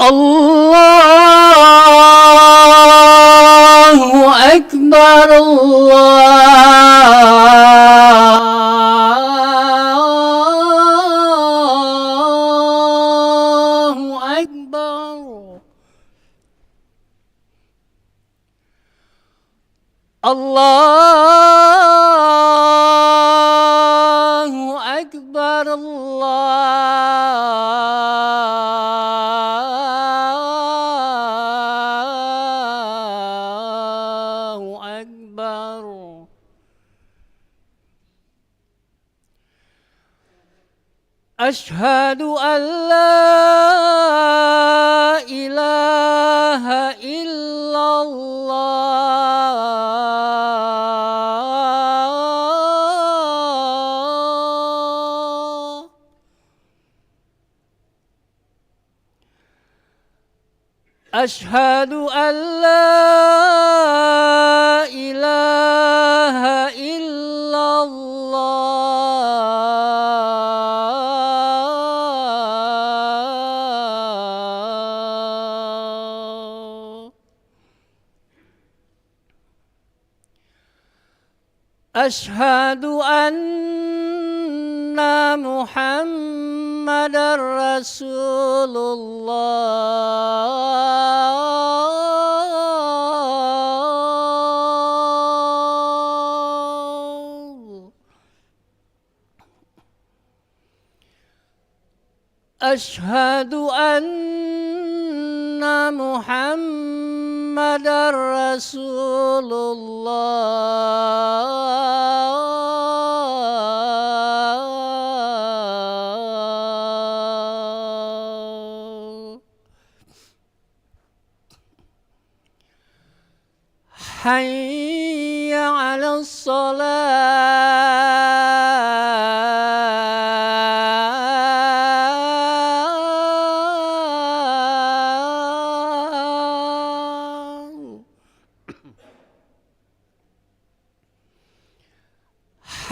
Allahu Akbar, Allahu Akbar. Allahu Akbar, Allahu Akbar. Ashhadu an la ilaha illallah. Ashhadu an la ilaha illallah. Ashhadu anna Muhammadar Rasulullah. Ashhadu anna Muhammadar Rasulullah. Hayya 'alas shalah.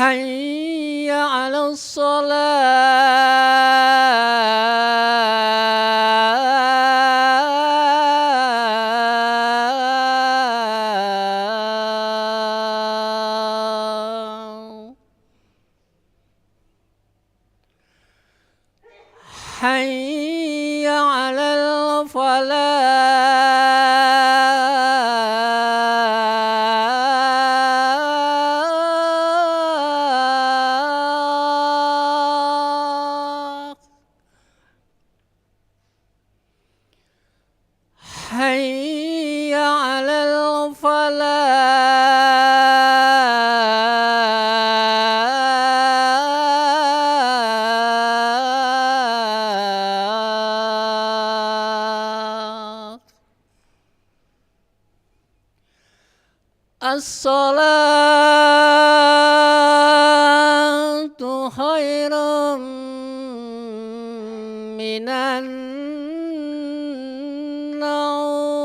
Hayya 'alas shalah. Hayya 'alal falah. Hayya 'alal falah. As-salatu khairum minan naum.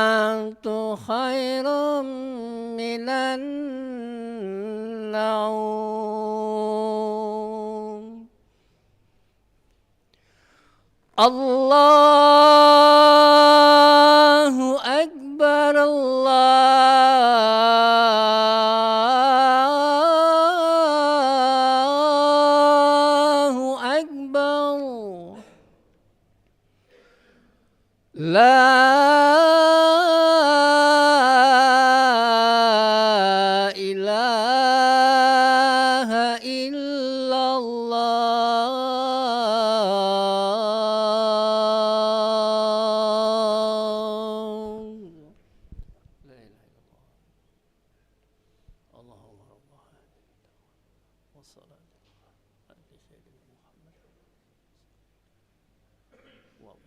As-salatu khairum minan naum. Allahu Akbar, Allahu Akbar. La ilaha illallah. La ilaha illallah. Allahumma rabbana wa salatu ala sayyidina Muhammad wa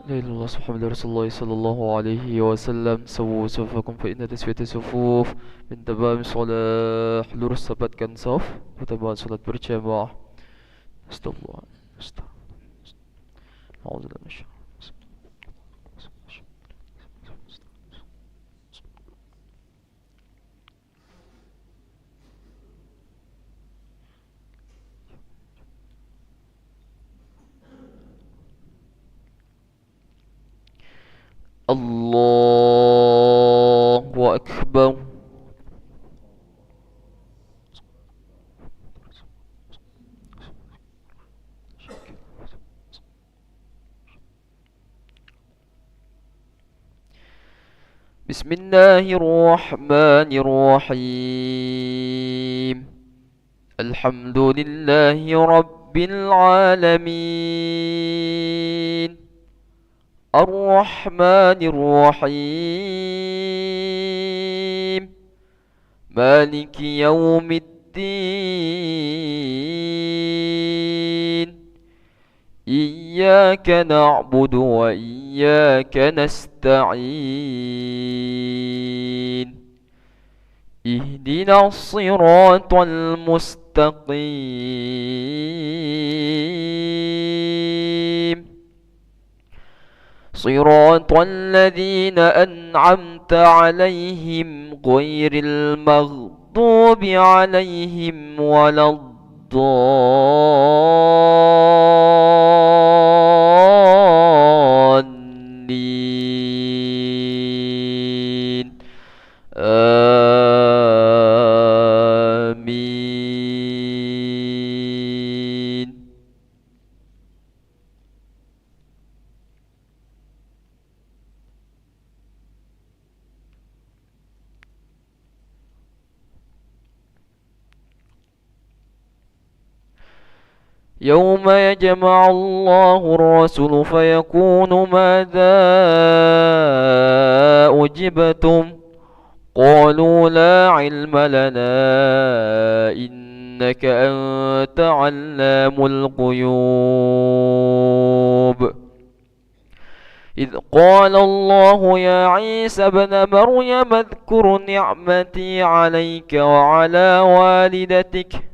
لا إله إلا الله محمد رسول الله صلى الله عليه وسلم. سووا صفوفكم فإن تسوية الصفوف من تمام الصلاة. Lurus rapatkan saf pertemuan salat berjamaah. Astagfirullah. Astagfirullah. Allahu Akbar. بسم الله الرحمن الرحيم. الحمد لله رب العالمين الرحمن الرحيم مالك يوم الدين إياك نعبد وإياك نستعين اهدنا الصراط المستقيم صراط الذين أنعمت عليهم غير المغضوب عليهم ولا الضالين آمين. يوم يجمع الله الرسل فيقول ماذا أجبتم قالوا لا علم لنا إنك أنت علام الغيوب. إذ قال الله يا عيسى ابن مريم اذكر نعمتي عليك وعلى والدتك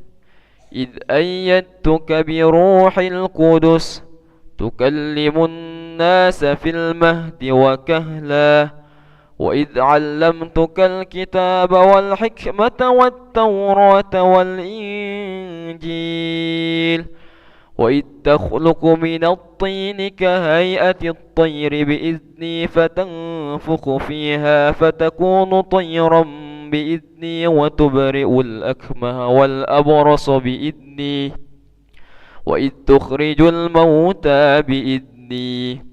إذ أيدتك بروح القدس تكلم الناس في المهد وكهلا وإذ علمتك الكتاب والحكمة والتوراة والإنجيل وإذ تخلق من الطين كهيئة الطير بإذني فتنفخ فيها فتكون طيرا بإذني وتبرئ الأكمه والأبرص بإذني وإذ تخرج الموتى بإذني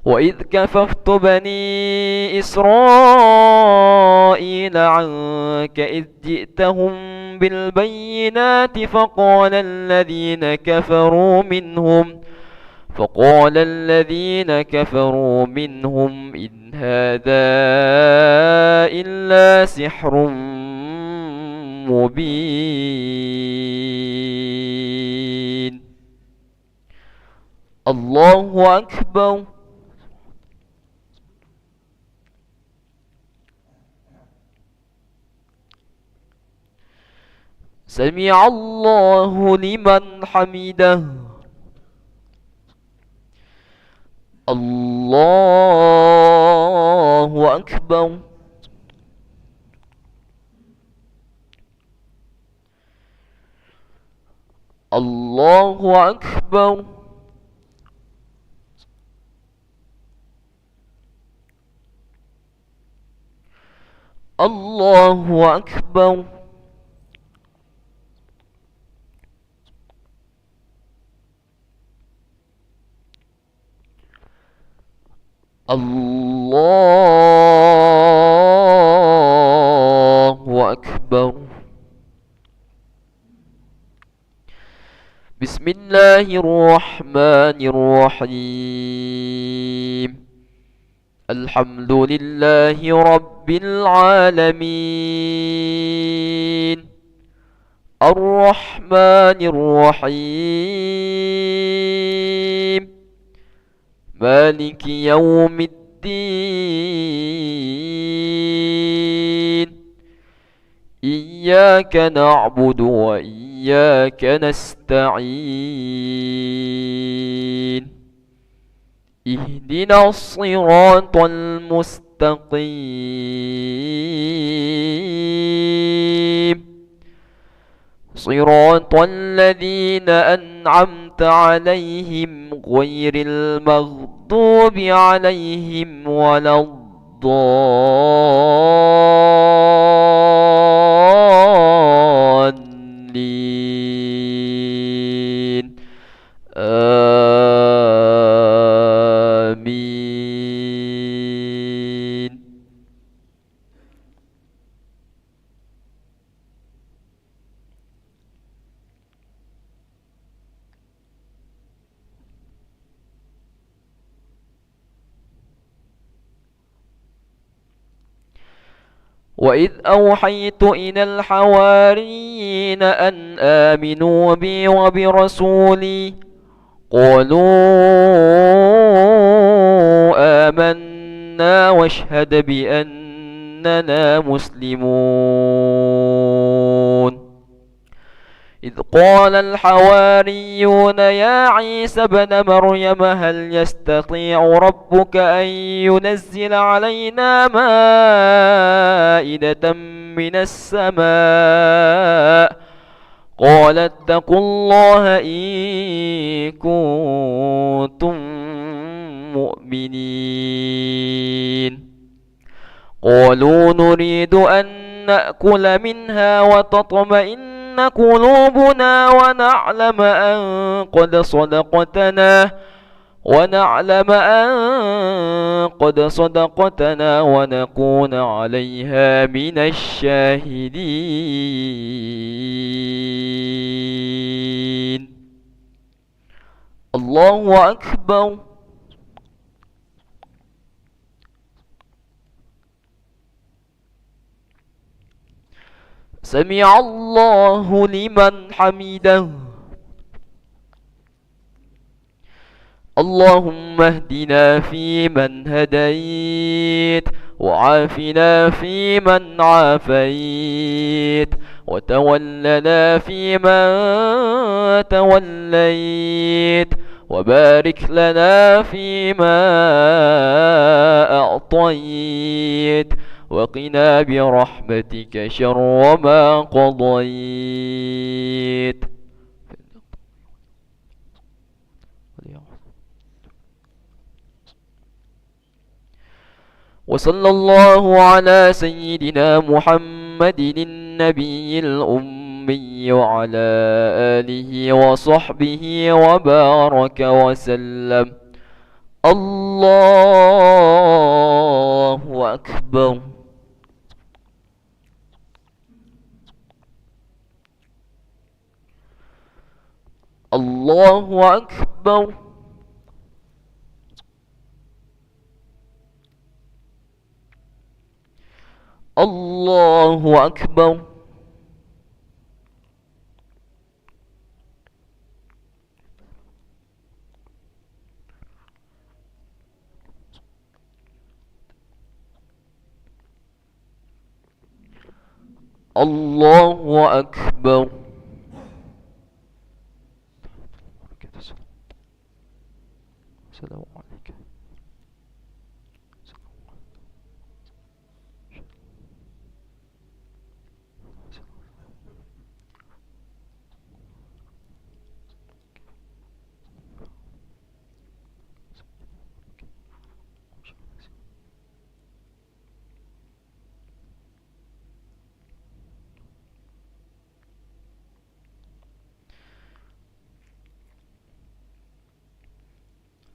وإذ كففت بني إسرائيل عنك إذ جئتهم بالبينات فقال الذين كفروا منهم إن هذا إلا سحر مبين. الله أكبر. سمع الله لمن حمده. الله أكبر. الله أكبر. الله أكبر. الله أكبر. بسم الله الرحمن الرحيم. الحمد لله رب العالمين الرحمن الرحيم مالك يوم الدين إياك نعبد وإياك نستعين اهدنا الصراط المستقيم صراط الذين أنعمت عليهم غير المغضوب عليهم ولا الضالين آمين. وإذ أوحيت إلى الحواريين أن آمنوا بي وبرسولي قالوا آمنا واشهد بأننا مسلمون. إذ قال الحواريون يا عيسى ابن مريم هل يستطيع ربك أن ينزل علينا مائدة من السماء قال اتقوا الله إن كنتم مؤمنين. قالوا نريد أن نأكل منها وتطمئن قلوبنا ونعلم أن قد صدقتنا ونكون عليها من الشاهدين. الله أكبر. سمع الله لمن حمده. اللهم اهدنا فيمن هديت وعافنا فيمن عافيت وتولنا فيمن توليت وبارك لنا فيما أعطيت وقنا برحمتك شر ما قضيت. وصلى الله على سيدنا محمد النبي الأمي وعلى آله وصحبه وبارك وسلم. الله أكبر. الله أكبر. الله أكبر. الله أكبر. السلام عليكم.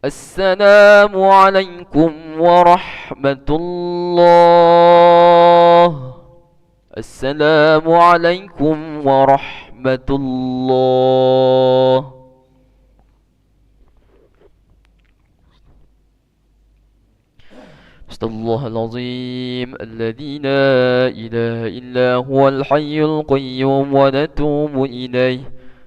السلام عليكم ورحمة الله. السلام عليكم ورحمة الله. أستغفر الله العظيم الذي لا إله إلا هو الحي القيوم ونتوب إليه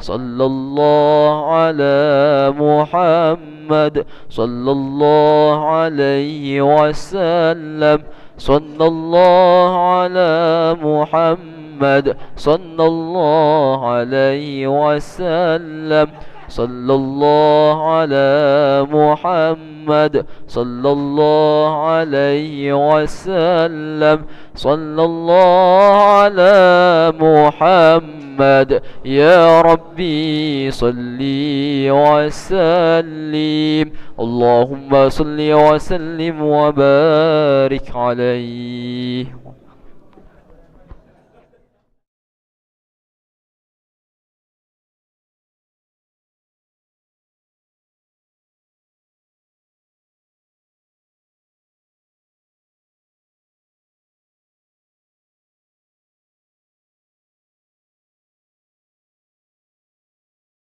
صلى الله على محمد صلى الله عليه وسلم صلى الله على محمد صلى الله عليه وسلم صلى الله على محمد صلى الله عليه وسلم صلى الله على محمد يا ربي صلي وسلم اللهم صل وسلم وبارك عليه